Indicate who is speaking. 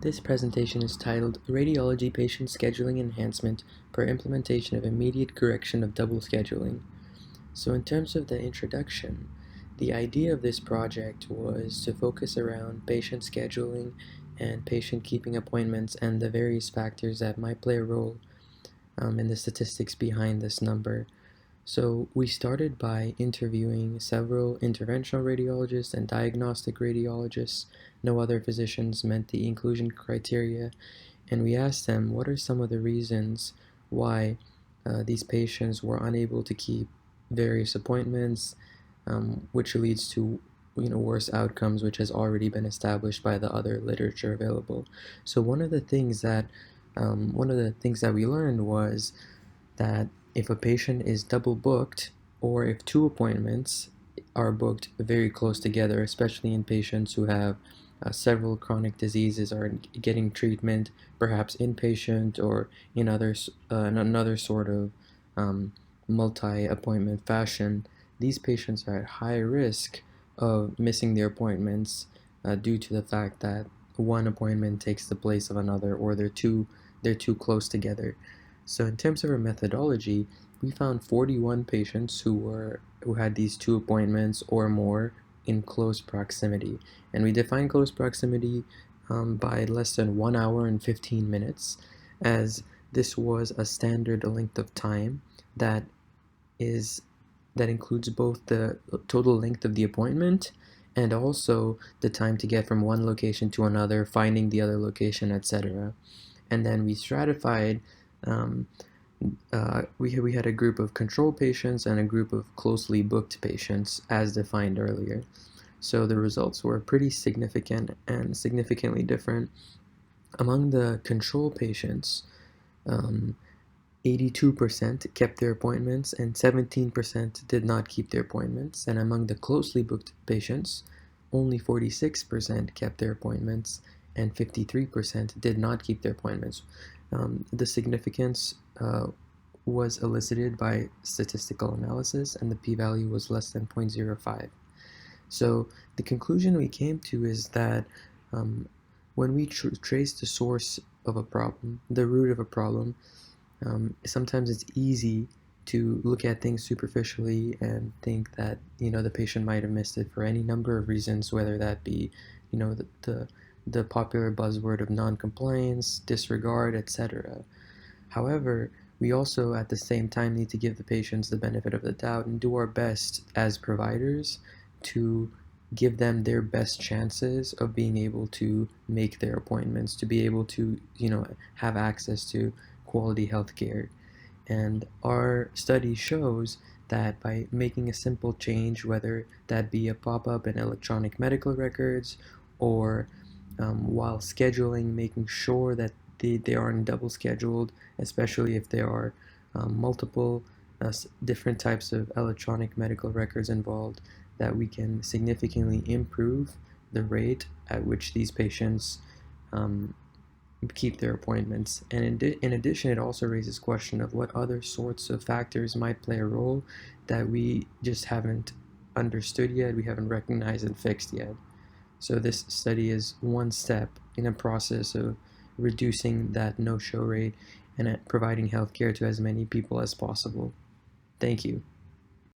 Speaker 1: This presentation is titled Radiology Patient Scheduling Enhancement for Implementation of Immediate Correction of Double Scheduling. So in terms of the introduction, the idea of this project was to focus around patient scheduling and patient keeping appointments and the various factors that might play a role in the statistics behind this number. So we started by interviewing several interventional radiologists and diagnostic radiologists. No other physicians met the inclusion criteria, and we asked them what are some of the reasons why these patients were unable to keep various appointments, which leads to worse outcomes, which has already been established by the other literature available. So one of the things that we learned was that if a patient is double booked, or if two appointments are booked very close together, especially in patients who have several chronic diseases or getting treatment, perhaps inpatient or in another sort of multi-appointment fashion, these patients are at high risk of missing their appointments due to the fact that one appointment takes the place of another, or they're too close together. So in terms of our methodology, we found 41 patients who had these two appointments or more in close proximity, and we define close proximity by less than 1 hour and 15 minutes, as this was a standard length of time that includes both the total length of the appointment and also the time to get from one location to another, finding the other location, etc. And then we stratified. We had a group of control patients and a group of closely booked patients as defined earlier. So the results were pretty significant and significantly different. Among the control patients, 82% kept their appointments and 17% did not keep their appointments. And among the closely booked patients, only 46% kept their appointments and 53% did not keep their appointments. The significance was elicited by statistical analysis, and the p-value was less than 0.05. So the conclusion we came to is that when we trace the source of a problem, the root of a problem, sometimes it's easy to look at things superficially and think that the patient might have missed it for any number of reasons, whether that be the popular buzzword of non-compliance, disregard, etc. However, we also at the same time need to give the patients the benefit of the doubt and do our best as providers to give them their best chances of being able to make their appointments, to be able to have access to quality health care. And our study shows that by making a simple change, whether that be a pop-up in electronic medical records or while scheduling, making sure that they aren't double scheduled, especially if there are multiple different types of electronic medical records involved, that we can significantly improve the rate at which these patients keep their appointments. And in addition, it also raises question of what other sorts of factors might play a role that we just haven't understood yet, we haven't recognized and fixed yet. So this study is one step in a process of reducing that no-show rate and providing healthcare to as many people as possible. Thank you.